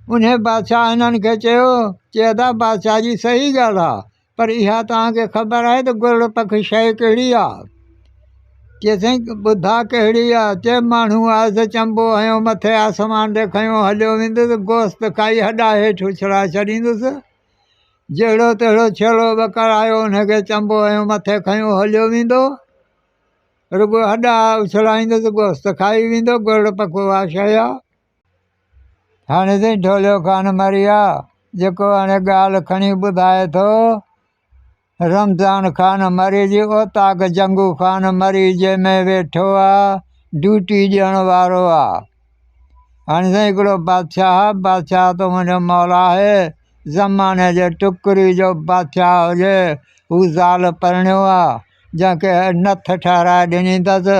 उन्हें बादशाह हिननि खे चयो था बादशाह जी सही ॻाल्हि आहे, पर इहा तव्हांखे ख़बर आहे त गुड़ पख शइ कहिड़ी आहे? चए साईं ॿुधा कहिड़ी आहे? चए माण्हू आहे त चंबो हयो मथे आसमान ॾे खयो हलियो वेंदुसि, गोश्त खाई हॾा हेठि उछिड़ा छॾींदुसि। जहिड़ो तहिड़ो छेड़ो ॿकर आयो हुनखे चंबो हयो मथे खयो हलियो वेंदो, रुॻो हॾा उछलाईंदुसि, गोश्त खाई वेंदो। गुड़ पख उहा शइ आहे। हाणे साईं ढोलियो ख़ान मरी आहे जेको हाणे ॻाल्हि खणी ॿुधाए थो। रमज़ान ख़ान मरी जी ओताक जंगू ख़ान मरी जंहिंमें वेठो आहे ड्यूटी ॾियण वारो आहे। हाणे साईं हिकिड़ो बादशाह त मुंहिंजो मौला आहे, ज़माने जे टुकरी जो बादशाह हुजे, हू ज़ाल परिणियो आहे जंहिंखे नथ ठाराए ॾिनी अथसि।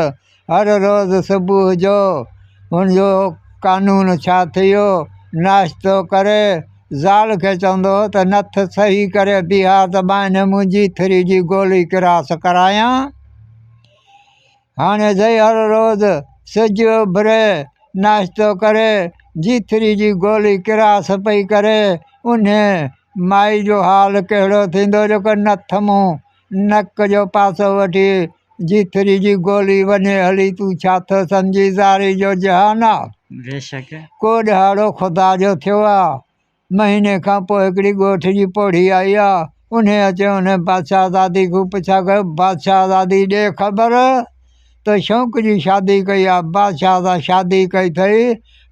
हर रोज़ु सुबुह जो हुनजो कानून छा थी वियो, नाश्तो करे ज़ाल खे चवंदो त नथ सही करे बीहा त मां हिन मुंहिंजी थरी जी गोली क्रास करायां। हाणे साईं हर रोज़ु सिज उभिरे नाश्तो करे जीथरी जी गोली क्रास पई करे, उन माई जो हाल कहिड़ो थींदो जेको नथ मूं नक जो पासो वठी जीथरी जी गोली वञे हली। तूं छा थो सम्झी ज़ारी जो जहान आहे? बेशक को ॾहाड़ो ख़ुदा जो थियो आहे। महीने खां पोइ हिकिड़ी ॻोठ जी पोड़ी आई आहे, उन अचो उन बादशाहज़ादी खे पुछा कयो, बादशाहज़ादी ॾे ख़बर त शौक़ जी शादी कई आहे, बादशाह सां शादी कई अथई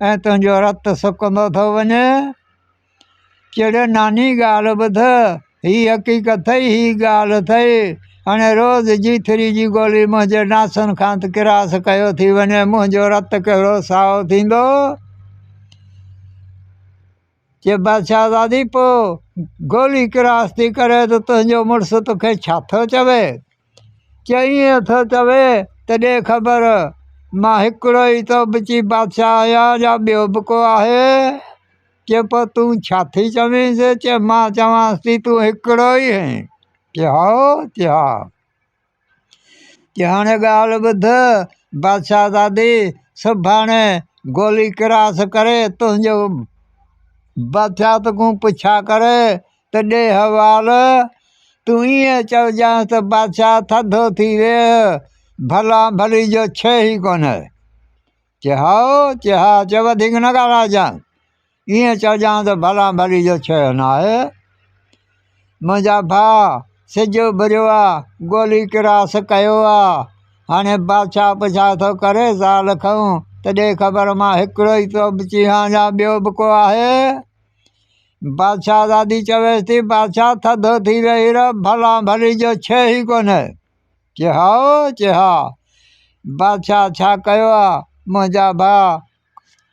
ऐं तुंहिंजो रतु सुकंदो थो वञे। चढ़े नानी ॻाल्हि ॿुध, हीअ हक़ीक़त अथई, हीअ ॻाल्हि अथई। हाणे रोज़ु जीथरी जी गोली मुंहिंजे नासनि खां त क्रास कयो थी वञे, मुंहिंजो रतु कहिड़ो साओ थींदो। जे बादशाहज़ादी पोइ गोली क्रास थी करे त तुंहिंजो मुड़ुसु तोखे छा थो चवे? चई ईअं थो चवे त ॾे ख़बर मां हिकिड़ो ई तो बची बादशाह आहियां या ॿियो बि को आहे? चए पोइ तूं छा थी चवींसि? चए मां चवांसि थी तूं हिकिड़ो ई आहीं। चए हा, चए हा। चए हाणे ॻाल्हि ॿुध, बादशाहज़ादी सुभाणे गोली क्रास करे तुंहिंजो बादशाह तोखां पुछा करे त ॾे हवाल, तूं ईअं चइजांइ त बादशाह थधो थी वेह, भला भली जो छे ई कोन्हे। चए हा, चए हा। चए वधीक न ॻाल्हाइजांइ, ईअं चइजांइ त भला भली जो छे न आहे। मुंहिंजा भाउ सिज उभरियो आहे, गोली क्रास कयो आहे। हाणे बादशाह पुछा थो करे ज़ाल खां त ॾे ख़बर मां हिकिड़ो ई तो बची आहियां या ॿियो बि को आहे? बादशाहज़ादी चवेसि थी बादशाह थधो थी वेही रह, भला भली जो छे ई कोन्हे। चए हा, चए हा। बादशाह छा कयो आहे, मुंहिंजा भाउ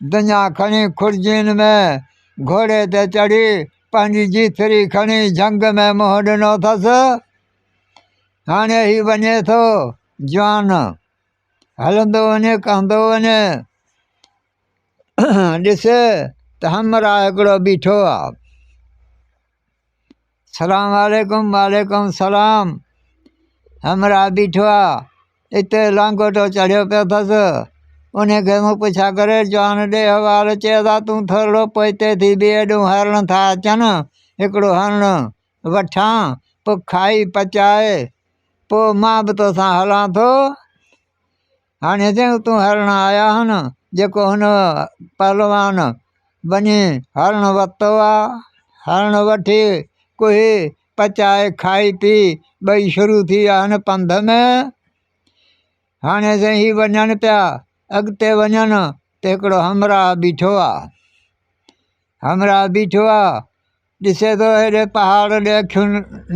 दुनिया खणी खुर्जियुनि में घोड़े ते चढ़ी पंहिंजी जीथरी खणी जंग में मुंहुं ॾिनो अथसि। हाणे ही वञे थो जवान, हलंदो वञे कहंदो वञे, ॾिसे त हमरा हिकिड़ो बीठो आहे। सलाम वालेकुम। वालेकुम सलाम। हमरा बीठो आहे, हिते लांगोटो चढ़ियो पियो अथसि। उनखे मूं पुछा करे जवान ॾे हवाल, चए था तूं थोरो पोइते थी बीह, हेॾूं हरण था अचनि, हिकिड़ो हरणु वठां पोइ खाई पचाए पोइ मां बि तोसां हलां थो। हाणे चयूं तूं हरण आया आहिनि, जेको हुन पहलवान वञी हरणु वरितो आहे, हरणु वठी कुही पचाए खाई पी ॿई शुरू थी विया आहिनि पंध में। हाणे साईं ही वञनि पिया, अॻिते वञनि त हिकिड़ो हमराह बीठो आहे। हमराह बीठो आहे, ॾिसे थो हेॾे पहाड़ ॾे अखियूं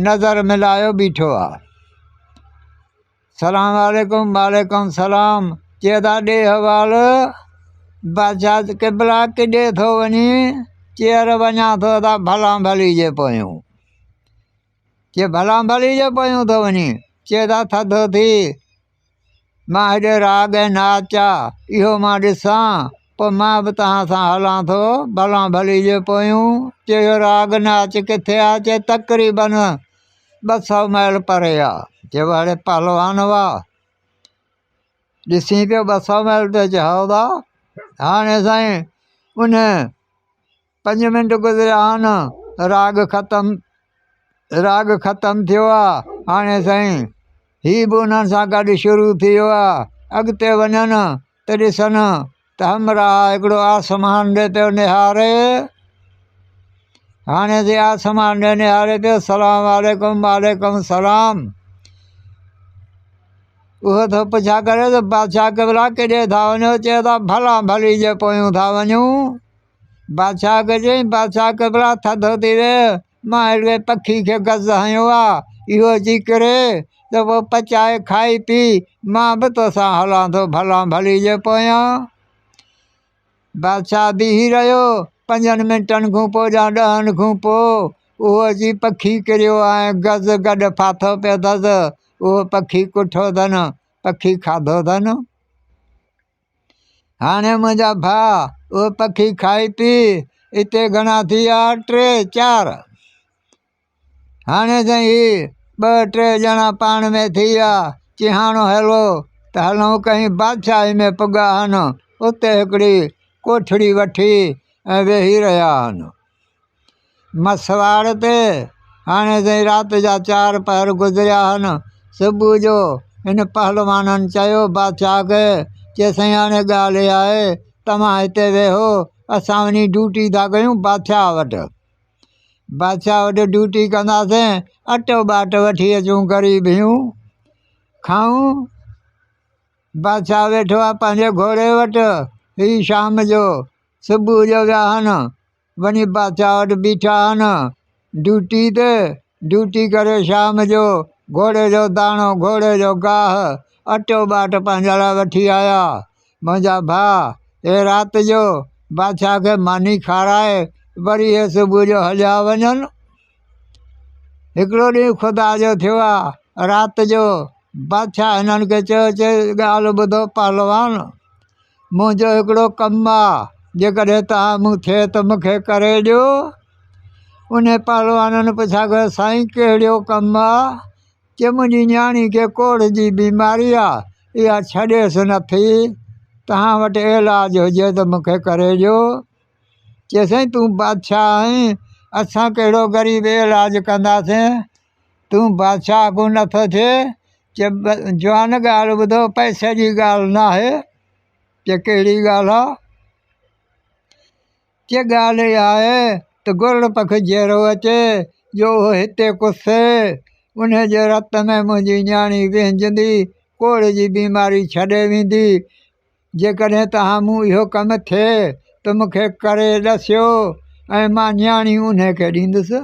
नज़र मिलायो बीठो आहे। सलाम वालेकुम। वालेकुम सलाम। चए था ॾे हवाल, बादशाह क़िबला किॾे थो वञी? चेर वञा थो त भला भली जे पोयूं। चए भला भली जे पोयूं थो वञी? चए था थधो थी मां हेॾे राग ऐं नाच आहे इहो मां ॾिसां, पोइ मां बि तव्हां सां हलां थो भला भली जे पोयूं। चयो राग नाच किथे आहे? चए तक़रीबन 200 माइल परे आहे। चयो हाणे पहलवान वाह, ॾिसी पियो 200 माइल ते। चयो हा। हाणे साईं उन 5 मिंट गुज़रिया आहिनि, राग ख़तमु थियो आहे। हाणे साईं हीअ बि उन्हनि सां गॾु शुरू थी वियो आहे। अॻिते वञनि त ॾिसनि त हमरा हिकिड़ो आसमान ॾे पियो निहारे। हाणे जे आसमान ॾे निहारे पियो, सलाम वालेकुम वालेकुम सलाम। उहो थो पुछा करे त बादशाह खे भला केॾे था वञो? चए था भला भली जे पोयूं था वञूं। बादशाह खे चई, बादशाह खे भला थधो थी वे, मां हिकिड़े पखी खे गज़ हयो आहे, इहो अची करे त पोइ पचाए खाई पी, मां बि तोसां हलां थो भला भली जे पोयां। बादशाह बीही रहियो। 5 मिंटनि खां पोइ या 10 खां पोइ उहो अची पखी किरियो ऐं गज़ गॾु फाथो पियो अथसि। उहो पखी कुठो अथनि, पखी खाधो अथनि। हाणे मुंहिंजा भाउ उहो पखी खाई पी हिते घणा थी विया? 3 4। हाणे साईं 2 3 ॼणा पाण में थी विया। चिहाणो हलो त हलूं कहीं बादशाही में पुॻा आहिनि। उते हिकिड़ी कोठड़ी वठी ऐं वेही रहिया आहिनि मसवाड़ ते। हाणे साईं राति जा 4 पहर गुज़रिया आहिनि। सुबुह जो हिन पहलवाननि चयो बादशाह खे, चए साईं हाणे ॻाल्हि इहा आहे, तव्हां हिते वेहो, असां वञी ड्यूटी था कयूं बादशाह वटि। बादशाह वटि ड्यूटी कंदासीं, अटो ॿाट वठी अचूं, ग़रीबियूं खाऊं। बादशाह वेठो आहे पंहिंजे घोड़े वटि। हीअ शाम जो सुबुह जो विया आहिनि, वञी बादशाह वटि बीठा आहिनि ड्यूटी ते। ड्यूटी करे शाम जो घोड़े जो दाणो, घोड़े जो गाह, अटो ॿाट पंहिंजे लाइ वठी आया। मुंहिंजा भाउ हे राति जो बादशाह खे मानी खाराए वरी हे सुबुह जो हलिया वञनि। हिकिड़ो ॾींहुं ख़ुदा जो थियो आहे। राति जो बादशाह हिननि खे चयो, ॻाल्हि ॿुधो पहलवान, मुंहिंजो हिकिड़ो कमु आहे, जेकॾहिं तव्हां मूं थिए त मूंखे करे ॾियो। उन पहलवाननि पुछा कयो, साईं कहिड़ो कमु आहे? चए मुंहिंजी न्याणी खे कोढ़ जी बीमारी आहे, इहा छॾेसि नथी, तव्हां वटि इलाजु हुजे त मूंखे करे ॾियो। चए साईं तूं बादशाह आहीं, असां कहिड़ो ग़रीब इलाजु कंदासीं, तूं बादशाह को नथो थिए। चए जवान ॻाल्हि ॿुधो, पैसे जी ॻाल्हि न आहे। चए कहिड़ी ॻाल्हि आहे? चए ॻाल्हि इहा आहे त गुड़ पख जहिड़ो अचे जो उहो हिते कुसे, उन जे रत में मुंहिंजी न्याणी विहिंजंदी, कोढ़ जी बीमारी छॾे वेंदी। जेकॾहिं तव्हां मूं इहो कमु थिए त मूंखे करे ॾसियो ऐं मां न्याणी उनखे ॾींदुसि।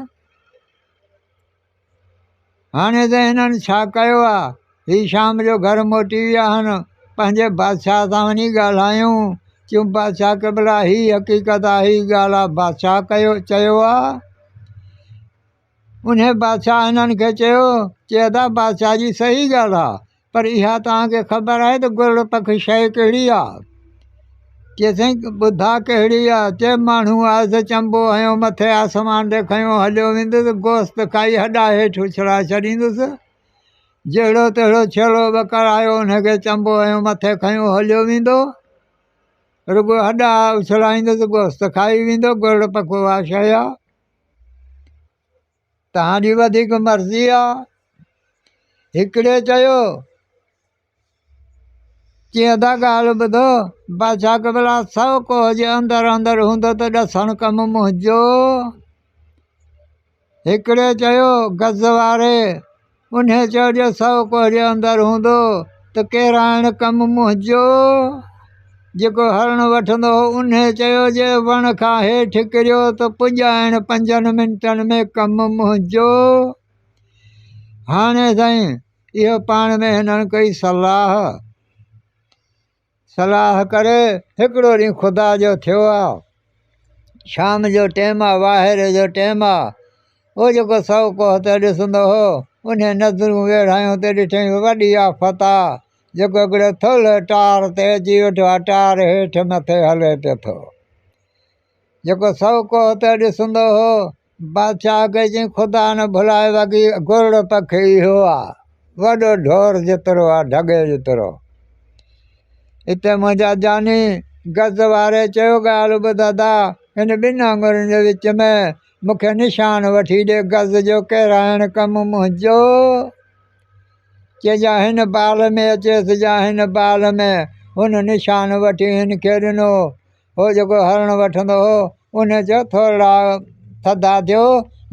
हाणे त हिननि छा कयो आहे? हीअ शाम जो घर मोटी विया आहिनि, पंहिंजे बादशाह सां वञी ॻाल्हायूं। चयूं बादशाह खे भला हीअ हक़ीक़त आहे, हीअ ॻाल्हि आहे, बादशाह चयो आहे। उन बादशाह हिननि खे चयो, चए था बादशाह जी सही ॻाल्हि आहे, पर इहा तव्हांखे ख़बर आहे त गुड़ पख शइ कहिड़ी आहे? चए साईं ॿुधा कहिड़ी आहे? चए माण्हू आहे त चंबो हयो मथे आसमान ते खयों हलियो वेंदुसि, गोश्त खाई हॾा हेठि उछलाए छॾींदुसि। जहिड़ो तहिड़ो छेलो ॿकर आयो, हुनखे चंबो हयो मथे खयों हलियो वेंदो, रुॻो हॾा उछलाईंदुसि, गोश्त खाई वेंदो। गुड़ पख उहा शइ आहे, तव्हांजी वधीक मर्ज़ी आहे। हिकिड़े चयो, चए था ॻाल्हि ॿुधो, बादशाह खे भला 100 कोह जे अंदरि अंदरि हूंदो त ॾसणु कमु मुंहिंजो। हिकिड़े चयो गज़ वारे, उन चयो जे 100 कोह जे अंदरि हूंदो त केराइणु कमु मुंहिंजो। जेको हरणु वठंदो उन चयो जे वण खां हेठि किरियो त पुॼाइणु 5 मिंटनि में कमु मुंहिंजो। हाणे साईं इहो पाण में हिननि कई सलाह करे। हिकिड़ो ॾींहुं ख़ुदा जो थियो आहे, शाम जो टाइम आहे, वाहिरे जो टाइम आहे। उहो जेको 100 कोह ते ॾिसंदो हो, उन नज़रूं वेढ़ायूं ते ॾिठईं वॾी आफ़त आहे। जेको हिकिड़े थुल्ह टार ते अची वेठो आहे, टार हेठि मथे हले पियो थो। जेको 100 कोह ते ॾिसंदो हो, बादशाह खे चई ख़ुदा न भुलाए बाक़ी गुड़ पख इहो आहे, वॾो ढोर जेतिरो आहे, ढगे जेतिरो। हिते मुंहिंजा जानी गज़ वारे चयो ॻाल्हि ॿुध दादा, हिन ॿिनि आङुरनि जे विच में मूंखे निशान वठी ॾे गज़ जो किराइण कमु मुंहिंजो। चइजां हिन बाल में अचेसि या हिन बाल में, हुन निशान वठी हिन खे ॾिनो। हो जेको हरणु वठंदो हो उन चयो थोरा थधा थियो,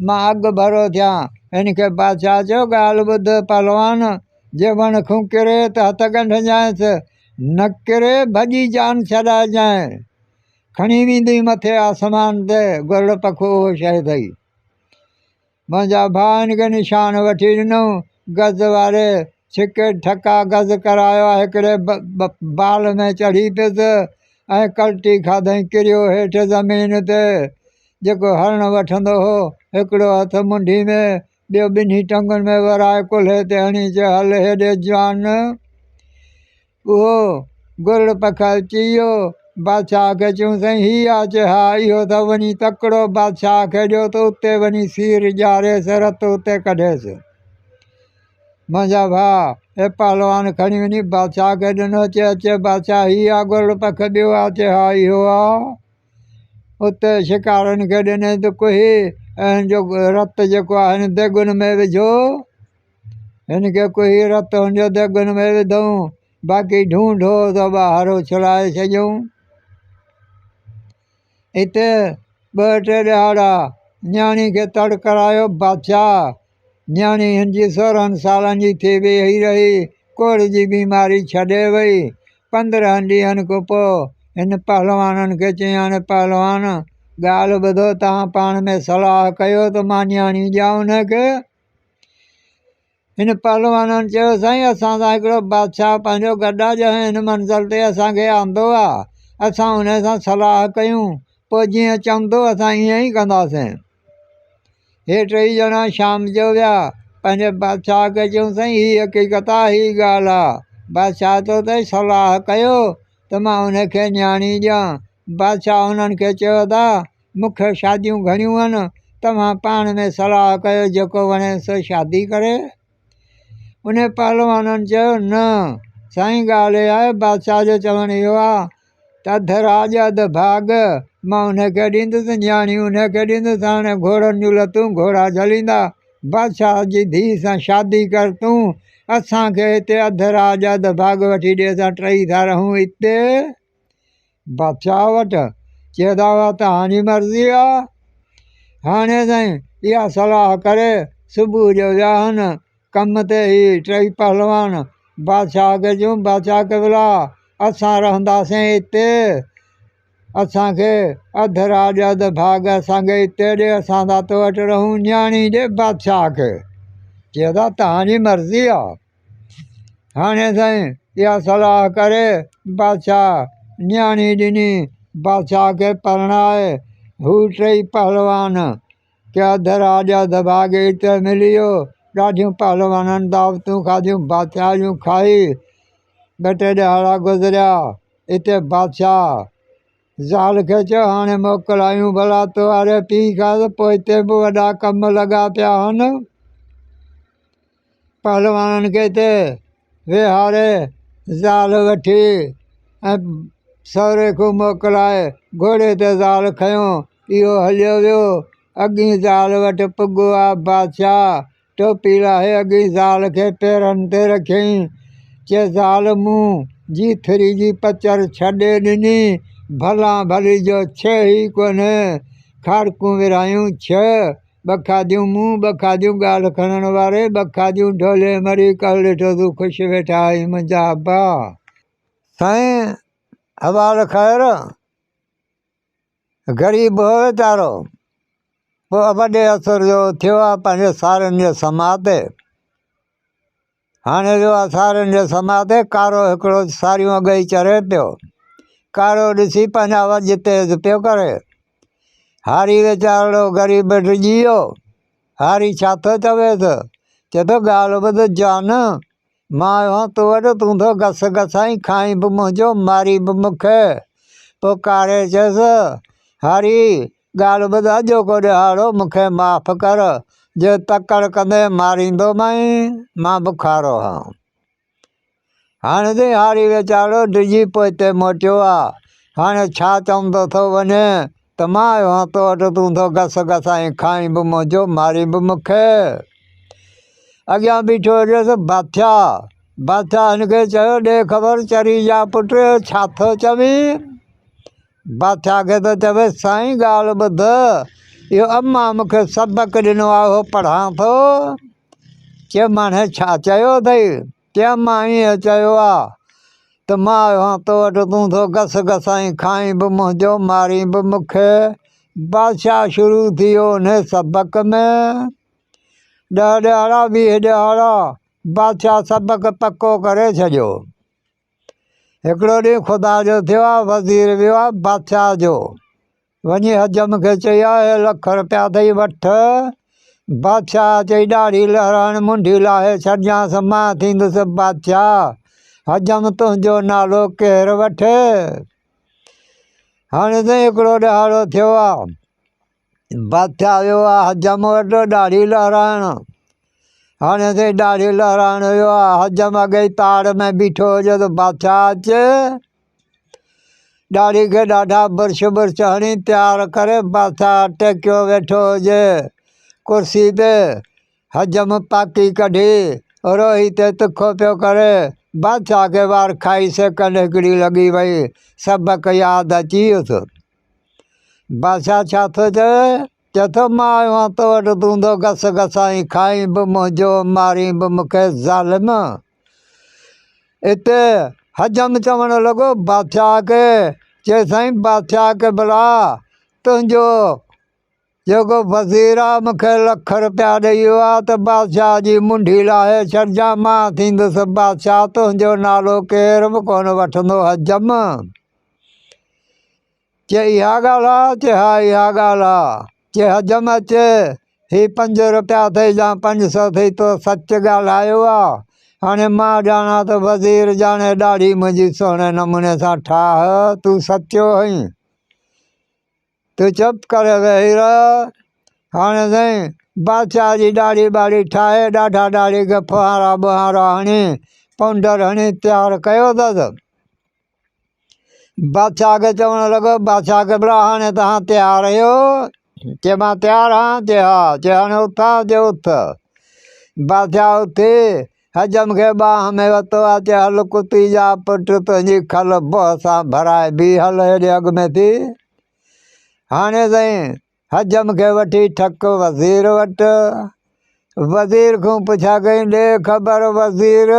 मां अघु भरो थियां। हिन खे बादशाह चयो ॻाल्हि ॿुध पहलवान, जे वण खूं किरे त हथ ॻंढिजांइसि, न किरे भॼी जान छॾाइजांइ। खणी वेंदी मथे आसमान ते गुरड़ पखो उहो शइ अथई। मुंहिंजा भाउ हिन खे निशान वठी ॾिनऊं, गज़ वारे छिके ठका गज़ करायो, हिकिड़े बाल में चढ़ी पियुसि ऐं कल्टी खाधई, किरियो हेठि ज़मीन ते। जेको हरणु वठंदो हो हिकिड़ो हथु मुंडी में, ॿियो ॿिन्ही टंगुनि में वराए कुल्हे ते हणी चयो हल हेॾे जवान। उहो गुरड़ पख अची वियो, बादशाह खे चयूं साईं हीअ आहे? चयो हा इहो त वञी तकिड़ो बादशाह खे ॾियो त उते वञी सीर ॼारेसि, रतु उते कढेसि। मुंहिंजा भाउ हे पहलवान खणी वञी बादशाह खे ॾिनो, चए बादशाह हीअ आहे गुरड़ पख? ॿियो आहे? चयो हा इहो आहे। उते शिकारनि खे ॾिनई त कुही ऐं जो रतु जेको आहे हिन देॻुनि में विझो। हिन खे कुही रतु हुनजो देॻुनि में विधऊं, बाक़ी ढूंढो त ॿाहिरि उछलाए छॾियऊं। हिते ॿ टे ॾिहाड़ा न्याणी खे तड़ करायो बादशाह। न्याणी हिन जी 16 सालनि जी थी वेही रही, कोढ़ जी बीमारी छॾे वई। 15 ॾींहंनि खां पोइ हिन पहलवाननि खे चई हाणे पहलवान ॻाल्हि ॿुधो, तव्हां पाण में सलाह कयो त मां न्याणी ॾियां हुनखे। हिन पहलवाननि चयो साईं असां सां हिकिड़ो बादशाह पंहिंजो गॾु आहे, जंहिं हिन मंज़िल ते असांखे आंदो आहे, असां हुन सां सलाह कयूं, पोइ जीअं चवंदो असां ईअं ई कंदासीं। हे टई ॼणा शाम जो विया, पंहिंजे बादशाह खे चयूं साईं हीअ हक़ीक़त आहे, हीअ ॻाल्हि आहे। बादशाह चयो अथई सलाह कयो त मां हुनखे न्याणी ॾियां। बादशाह हुननि खे चयो था मूंखे शादियूं घणियूं आहिनि, तव्हां पाण में सलाह कयो, जेको वणे सो शादी करे। उन पहलवाननि चयो न साईं ॻाल्हि इहा आहे, बादशाह जो चवणु इहो आहे त अधु राज अधु भाग, मां हुनखे ॾींदुसि न्याणी हुनखे ॾींदुसि। हाणे घोड़नि जूं लतूं घोड़ा झलींदा, बादशाह जी धीउ सां शादी कर तूं, असांखे हिते अधु राज अधु भाग वठी ॾे, असां टई था रहूं हिते बादशाह वटि। चयो था उहा तव्हांजी मर्ज़ी आहे। हाणे साईं इहा सलाह करे सुबुह जो विया आहिनि कम ते। ई टई पहलवान बादशाह खे चयूं बादशाह खे बुला, असां रहंदासीं हिते, असांखे अधु राज अधु भाग असांखे हिते ॾे, असां था तो वटि रहूं, न्याणी ॾे बादशाह खे। चयो था तव्हांजी मर्ज़ी आहे। हाणे साईं इहा सलाह करे बादशाह न्याणी ॾिनी, बादशाह खे परणाए। हू टई पहलवान के अधु राज अधु भाग हिते मिली वियो। ॾाढियूं पहलवाननि दावतूं खाधियूं, बादशाह जूं खाई। ॿ टे ॾिहाड़ा गुज़रिया। हिते बादशाह ज़ाल खे चयो हाणे मोकिलायूं भला तो वारे पीउ खां, त पोइ हिते बि वॾा कम लॻा पिया आहिनि। पहलवाननि खे हिते वेहारे ज़ाल वठी ऐं सहुरे खां मोकिलाए, घोड़े ते ज़ाल खयों, इहो हलियो वियो। अॻी ज़ाल वटि पुॻो आहे बादशाह, टोपी लाहे अॻी ज़ाल खे पेरनि ते रखियईं। चए ज़ाल मूं जीथरी जी पचर छॾे ॾिनी, भला भली जो छह ई कोन्हे, खाड़कूं विरायूं छह, ॿ खाधियूं मूं ॿ खाधियूं ॻाल्हि खणण वारे, ॿ खाधियूं ढोले मरी, कल ॾिठो तूं ख़ुशि वेठा आई मुंहिंजा अब्बा। साईं हवाल ख़ैरु, ग़रीब हो वीचारो, पोइ वॾे असुर जो थियो आहे पंहिंजे सावरनि जे समा ते। हाणे वियो आहे सावरनि जे समा ते, कारो हिकिड़ो सारियूं अॻ ई चरे पियो। कारो ॾिसी पंहिंजा वॼ तेज़ पियो करे। हारी वीचारो ग़रीब डिॼी वियो। हारी छा थो चवेसि? चए थो ॻाल्हि ॿुध जान, मां आयो आहियां तो वटि, तूं थो घस घसाई, खाई बि मुंहिंजो, मारी बि मूंखे। पोइ कारे चयसि हारी ॻाल्हि ॿुध, अॼोको ॾिहाड़ो मूंखे माफ़ु कर, जे तकड़ि कंदे मारींदो मां बुखारो आहियां। हाणे त हारी वीचारो डिॼी पोइ हिते मोटियो आहे। हाणे छा चवंदो थो वञे त त मां आयो आहियां तो वटि तूं थो घस घसाई खाई बि मुंहिंजो मारी बि मूंखे। अॻियां बीठो हुयसि बादशाह हिनखे चयो ॾे ख़बर चरी जा पुट छा थो चवीं। बादशाह खे त चवे साईं ॻाल्हि ॿुध, इहो अम्मा मूंखे सबक़ु ॾिनो आहे उहो पढ़ां थो। चयो माने छा चयो अथई। चयो मां ईअं चयो आहे त मां आयो आहियां तो वटि तूं थो घस घसाई खाई बि मुंहिंजो मारी बि मूंखे। बादशाह शुरू थी वियो उन सबक़ में। 10 ॾियारा 20 ॾियारा बादशाह सबक़ु पको करे छॾियो। हिकिड़ो ॾींहुं ख़ुदा जो थियो आहे, वज़ीर वियो आहे बादशाह जो, वञी हजम खे चई आहे 1 लख रुपया अथई वठि। बादशाह चई ॾाढ़ी लहराइण मुंडी लाहे छॾिजांसि, मां थींदुसि बादशाह, हजम तुंहिंजो नालो केरु वठे। हाणे त हिकिड़ो ॾिहाड़ो थियो आहे, बादशाह वियो आहे हजम वटि ॾाढ़ी लहराइण। हाणे त ॾाढ़ी लहराइण वियो आहे, हजम अॻे ई ताड़ में बीठो हुजे त बादशाह अचे। ॾाढ़ी खे ॾाढा बुर्श हणी तयारु करे बादशाह टेकियो वेठो हुजे कुर्सी ते, हजम पाकी कढी रोही ते तिखो पियो करे। बादशाह खे वार खाई सेकंड हिकिड़ी लॻी वई, सबक़ु यादि अची वियुसि। बादशाह छा थो चवे, चए थो मां आयो आहियां तो वटि तूं थो घस घसाई खाई बि मुंहिंजो मारी बि मूंखे ज़ालिम। हिते हजम चवणु लॻो बादशाह खे, चए साईं बादशाह खे भला तुंहिंजो जेको वज़ीर आहे मूंखे 1 लख रुपया ॾेई वियो आहे त बादशाह जी मुंडी लाहे छॾिजां, मां थींदुसि बादशाह, तुंहिंजो नालो केरु बि कोन वठंदो हजम। चए इहा ॻाल्हि आहे। चए हा इहा ॻाल्हि आहे। चए हजम अचे, ही 5 रुपया अथई या 500 अथई, तो सच ॻाल्हायो आहे। हाणे मां ॼाणा त वज़ीर ॼाणे ॾाढ़ी मुंहिंजी सुहिणे नमूने सां ठाह, तूं सचो आहीं, तूं चुप करे वेही रह। हाणे साईं बादशाह जी ॾाढ़ी ॿाढ़ी ठाहे ॾाढा ॾाढ़ी खे फुहारा ॿुहारा हणी पाउडर हणी तयारु कयो अथसि। बादशाह खे चवणु लॻो, बादशाह खे भला हाणे तव्हां तयारु आहियो। चए मां तयारु आहियां। चए हा। चए हाणे उथां। चए उथ। बादशाह उथी हजम खे ॿांह में वरितो आहे। चए हल कुती जा पुट तुंहिंजी खल बोह सां भराए बि हल हेॾे अॻ में थी। हाणे साईं हजम खे वठी ठक वज़ीर वटि। वज़ीर खां पुछा कई ॾे ख़बर वज़ीर,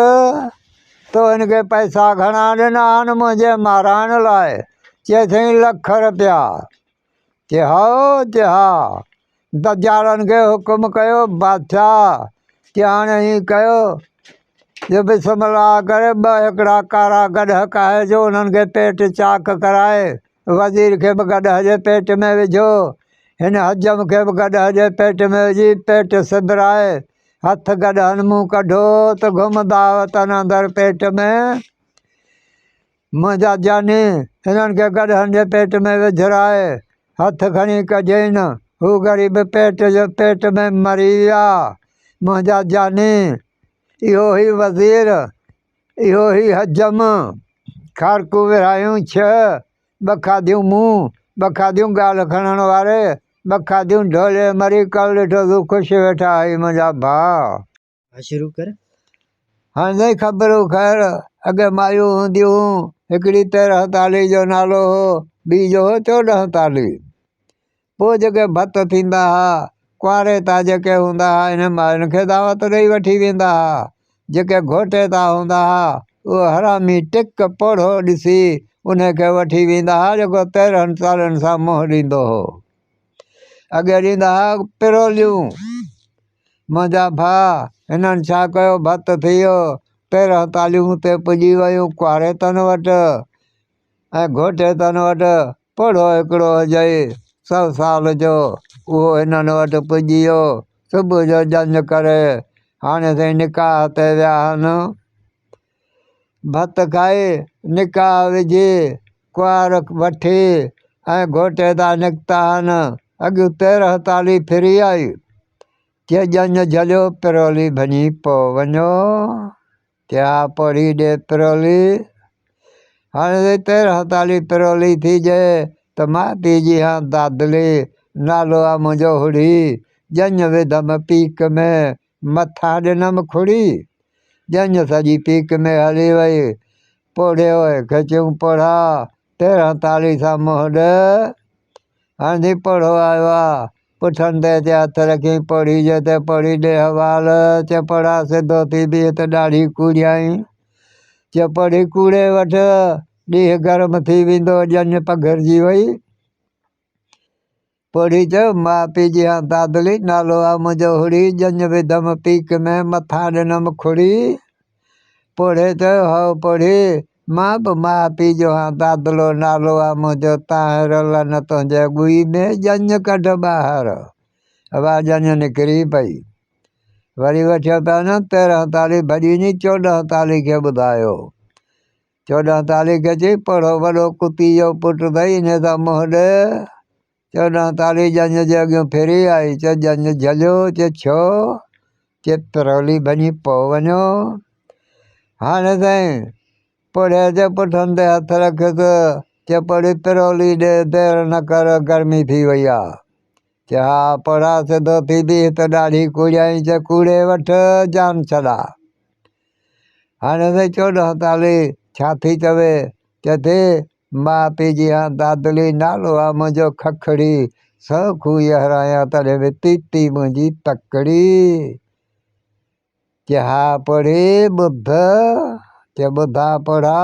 तो हिनखे पैसा घणा ॾिना आहिनि मुंहिंजे माराइण लाइ। चए साईं 1 लख रुपया। चए हा। चए हा। दजाड़नि खे हुकुम कयो बादशाह, चए हाणे हीअं कयो, जो बिस्मिल्लाह करे 2 हिकिड़ा कारा गॾ काइजो, उन्हनि खे पेट चाक कराए वज़ीर खे बि गॾ जे पेट में विझो, हिन हजम खे बि गॾ जे पेट में विझी पेट सिबराए हथ गॾहनि मूं कढो त घुमंदा वतन अंदरि पेट में। मुंहिंजा जानी हिननि खे गॾहनि जे पेट में विझराए हथ खणी कढियईं, हू ग़रीब पेट में मरी विया। मुंहिंजा जानी इहो ई वज़ीर, इहो ई हजम, खारकूं विरहायूं 6, 2 खाधियूं मूं, 2 खाधियूं ॻाल्हि खणण वारे, 2 खाधियूं ढोले मरी, कल ॾिठो तूं ख़ुशि वेठा आई मुंहिंजा भाउ। शुरू कर। हाणे साईं ख़बरूं ख़ैर अॻे मायूं हूंदियूं, हिकिड़ी 13 ताली जो नालो हो, ॿी जो हो 14 ताली। पोइ जेके भत थींदा हुआ, कुंवारे था जेके हूंदा हुआ, इन मायुनि खे दावत ॾेई वठी वेंदा हुआ। जेके घोटे था हूंदा हुआ, उहो हरामी टिक पोढ़ो ॾिसी उनखे वठी वेंदा हुआ, जेको 13 सालनि सां मुंहुं ॾींदो हो। अॻे ॾींदा हुआ पिरोलियूं। मुंहिंजा भाउ हिननि छा कयो, भत थी वियो, 13 तालियूं ते पुॼी वियूं कुंवारे तन वटि ऐं घोटे तन वटि पोढ़ो हिकिड़ो हुजई 100 साल जो, उहो हिननि वटि पुॼी वियो। सुबुह जो जंज करे हाणे साईं निकाह ते विया आहिनि। भत खाई निकाह विझी कुंवार वठी ऐं घोटे था निकिता आहिनि। अॻियूं 13 ताली फिरी आई। चए जंज झलियो पिरोली भञी पोइ वञो। चए हा पोड़ी ॾे पिरोली। हाणे 13 ताली पिरोली थी जे त मां पीउ जी हाँ दादली नालो आहे मुंहिंजो हुड़ी जंज विधमि पीक में मथां ॾिनमि खुड़ी जंज सॼी पीक में हली वई पोड़ियो खिचियूं पोड़ा 13 सां मोहड हाणे पोड़ो आयो आहे पुठनि ते हथ रखी पोड़ी जे ते पोड़ी ॾे हवाल च पोड़ा सिधो थी बीह त ॾाढी कूड़ियाई च पोड़ी कूड़े वठि ॾींहुं गरम थी वेंदो जंज पघिरजी वई पोड़ी चयो मां पीउ जी हाँ दादली नालो आहे मुंहिंजो हुड़ी जंज विधमि पीक में मथां ॾिनमि खुड़ी पोड़े चयो हओ पोड़ी मां बि माउ पीउ जो हाँ दादलो नालो आहे मुंहिंजो ताहिर न तुंहिंजे ॻुई में जंज कढ ॿाहिरि हवा जंज निकिरी पई वरी वठियो पिया न 13 भॼी नी 14 खे ॿुधायो 14 खे चई पढ़ो वॾो कुती जो पुटु अथई इन सां मुंहुं ॾे 14 जंज जे अॻियां फिरी आई च जंज झलियो च छो च पिरोली भञी पोइ वञो हाणे साईं पोड़े जे पुठनि ते हथ रखियसि च पोड़ी पिरोली ॾे देरि न कर गर्मी थी वई आहे च हा पोड़ा सिधो थी बीह त ॾाढी कूड़ियाई च कूड़े वठि जान छॾा हाणे साईं 14 छा थी चवे चए माउ पीउ जी हाँ दादली नालो आहे मुंहिंजो खखड़ी सौ खूह हरायां तॾहिं बि तीती मुंहिंजी तकड़ी च हा पोड़ी ॿुध च ॿुधा पोड़ा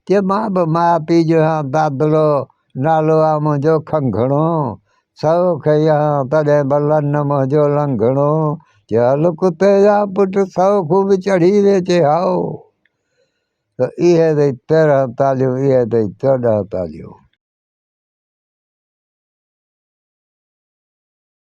च मां बि माउ पीउ जो हाँ दादलो नालो आहे मुंहिंजो खंघणो सौ खई हाँ तॾहिं बि लन मुंहिंजो लंघणो च हल कुते जा पुटु सौ खूह बि चढ़ी वेचे हाओ त इहे अथई 13 तालियूं इहे अथई 14 तालियूं।